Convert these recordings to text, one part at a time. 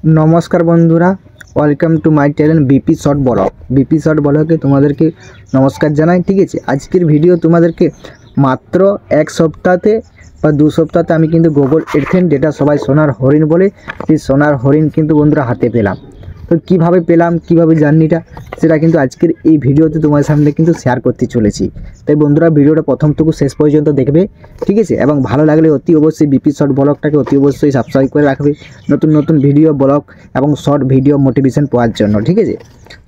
नमस्कार बंधुरा welcome to my channel BP short ब्लगे तुम्हादेरके नमस्कार जानाई। ठीक है, आजकेर भिडियो तुम्हादेरके मात्र एक सप्ताहते বা 2 সপ্তাহতে আমি কিন্তু গুগল এডসেন্স যেটা সবাই সোনার হরিণ বলে সেই সোনার হরিণ কিন্তু বন্ধুরা হাতে পেলাম। তো কিভাবে পেলাম, কিভাবে জার্নিটা, সেটা কিন্তু আজকের এই ভিডিওতে তোমাদের সামনে কিন্তু শেয়ার করতে চলেছি। তাই বন্ধুরা ভিডিওটা প্রথম থেকে শেষ পর্যন্ত দেখবে, ঠিক আছে। এবং ভালো লাগলে অতি অবশ্যই বিপি শর্ট ব্লগটাকে অতি অবশ্যই সাবস্ক্রাইব করে রাখবে নতুন নতুন ভিডিও ব্লগ এবং শর্ট ভিডিও মোটিভেশন পাওয়ার জন্য, ঠিক আছে।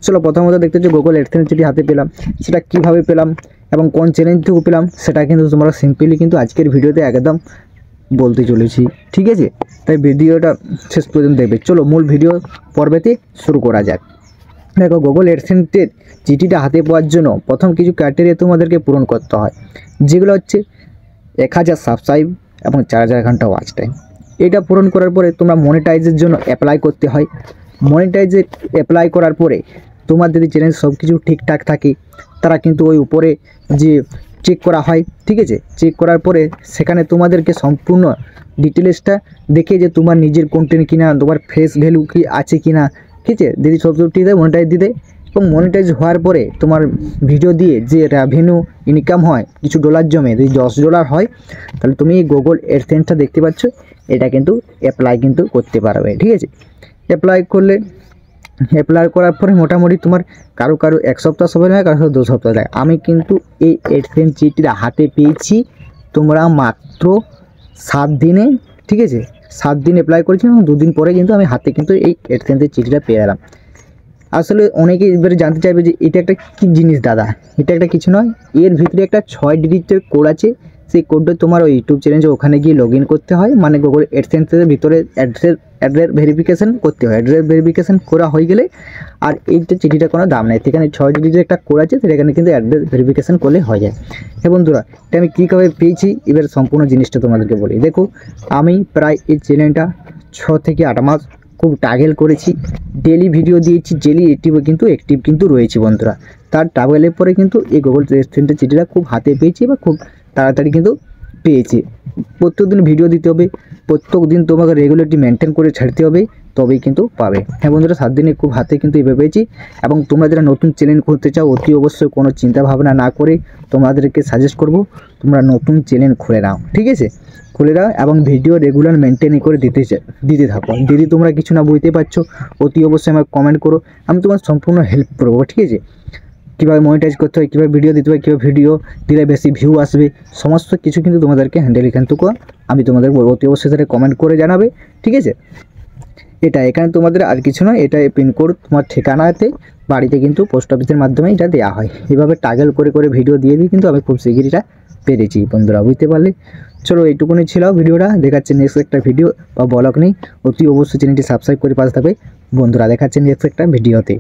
চলো প্রথমত দেখতে যে গুগল এডসেন্স যেটি হাতে পেলাম সেটা কিভাবে পেলাম এবং কোন চ্যানেল থেকে পেলাম সেটা কিন্তু তোমরা সিম্পলি কিন্তু আজকের ভিডিওতে একদম বলতে চলেছি, ঠিক আছে। তাই ভিডিওটা শেষ পর্যন্ত দেখবে। চলো মূল ভিডিও পর্বেতে শুরু করা যাক। দেখো, গুগল এডসেন্সের চিঠিটা হাতে পাওয়ার জন্য প্রথম কিছু ক্রাইটেরিয়া তোমাদেরকে পূরণ করতে হয়, যেগুলো হচ্ছে 1000 সাবস্ক্রাইব এবং 4000 ঘন্টা ওয়াচ টাইম। এটা পূরণ করার পরে তোমরা মনিটাইজের জন্য অ্যাপ্লাই করতে হয়। মনিটাইজে অ্যাপ্লাই করার পরে তোমার যদি চ্যানেল সব কিছু ঠিকঠাক থাকে তারা কিন্তু ওই উপরে যে চেক করা হয়, ঠিক আছে। চেক করার পরে সেখানে তোমাদেরকে সম্পূর্ণ ডিটেলসটা দেখে যে তোমার নিজের কন্টেন্ট কিনা, তোমার ফেস ভ্যালু কি আছে কিনা, ঠিক আছে, যদি সব ঠিক দেয় মনিটাইজ দিতে। এবং মনিটাইজ হওয়ার পরে তোমার ভিডিও দিয়ে যে রেভিনিউ ইনকাম হয় কিছু ডলার জমে, যদি $10 হয় তাহলে তুমি এই গুগল এডসেন্সটা দেখতে পাচ্ছ, এটা কিন্তু অ্যাপ্লাই কিন্তু করতে পারবে, ঠিক আছে। অ্যাপ্লাই করার পরে মোটামুটি তোমার কারো এক সপ্তাহ সময় লাগে, কারো 2 সপ্তাহ লাগে। আমি কিন্তু এই এডসেন্স চিঠিটা হাতে পেয়েছি তোমরা মাত্র 7 দিনে, ঠিক আছে। 7 দিন অ্যাপ্লাই করেছি এবং 2 দিন পরে কিন্তু আমি হাতে কিন্তু এই এডসেন্সের চিঠিটা পেয়ে গেলাম। আসলে অনেকে এবারে জানতে চাইবে যে এটা একটা কী জিনিস দাদা। এটা একটা কিছু নয়, এর ভিতরে একটা 6 ডিজিটের কোড আছে। সেই কোডটা তোমার ওই ইউটিউব চ্যানেলে ওখানে গিয়ে লগ ইন করতে হয়, মানে গুগল এডসেন্সের ভিতরে অ্যাড্রেস ভেরিফিকেশান করতে হয়। অ্যাড্রেস ভেরিফিকেশান করা হয়ে গেলে আর এইটা চিঠিটা কোনো দাম নেই, সেখানে 6 ডিজিটের একটা কোড আছে, সেখানে কিন্তু অ্যাড্রেস ভেরিফিকেশান করলে হয়ে যায়। হ্যাঁ বন্ধুরা, এটা আমি কীভাবে পেয়েছি এবার সম্পূর্ণ জিনিসটা তোমাদেরকে বলি। দেখো, আমি প্রায় এই চ্যানেলটা 6 থেকে 8 মাস খুব টাগেল করেছি, ডেলি ভিডিও দিয়েছি, ডেলি অ্যাক্টিভ কিন্তু রয়েছে বন্ধুরা। তার টাগেলের পরে কিন্তু এই গুগল এডসেন্সের চিঠিটা খুব হাতে পেয়েছি বা খুব তাড়াতাড়ি কিন্তু পেয়েছি। প্রত্যেক দিন ভিডিও দিতে হবে, প্রত্যেক দিন তোমাকে রেগুলারটি মেনটেন করে ছাড়তে হবে, তবেই কিন্তু পাবে। হ্যাঁ বন্ধুরা, 7 দিনে খুব হাতে কিন্তু এভাবে পেয়েছি। এবং তোমরা যারা নতুন চ্যানেল খুলতে চাও অতি অবশ্যই কোনো চিন্তা ভাবনা না করে তোমাদেরকে সাজেস্ট করব তোমরা নতুন চ্যানেল খুলে নাও, ঠিক আছে। খুলে নাও এবং ভিডিও রেগুলার মেনটেন করে দিতে থাকো। যদি তোমরা কিছু না বুঝতে পারছো অতি অবশ্যই আমাকে কমেন্ট করো, আমি তোমার সম্পূর্ণ হেল্প করবো, ঠিক আছে। কীভাবে মনিটাইজ করতে হয়, কীভাবে ভিডিও দিতে হয়, কীভাবে ভিডিও দিলে বেশি ভিউ আসবে, সমস্ত কিছু কিন্তু তোমাদেরকে হ্যান্ডেল এখান থেকে আমি তোমাদের অতি অবশ্যই সেটা কমেন্ট করে জানাবে, ঠিক আছে। এখানে তোমাদের আর কিছু নয়, এটা পিনকোড তোমার ঠিকানাতে বাড়িতে কিন্তু পোস্ট অফিসের মাধ্যমে এটা দেওয়া হয়। এভাবে টাগেল করে ভিডিও দিয়ে দিই কিন্তু আমি খুব শীঘ্রই এটা পেরেছি বন্ধুরা, বুঝতে পারলে। চলো এইটুকুনি ছিল ভিডিওটা, দেখাচ্ছে নেক্সট একটা ভিডিও বা ব্লগ নেই। অতি অবশ্যই চ্যানেলটি সাবস্ক্রাইব করে পাশে থাকবে বন্ধুরা, দেখাচ্ছে নেক্সট একটা ভিডিওতে।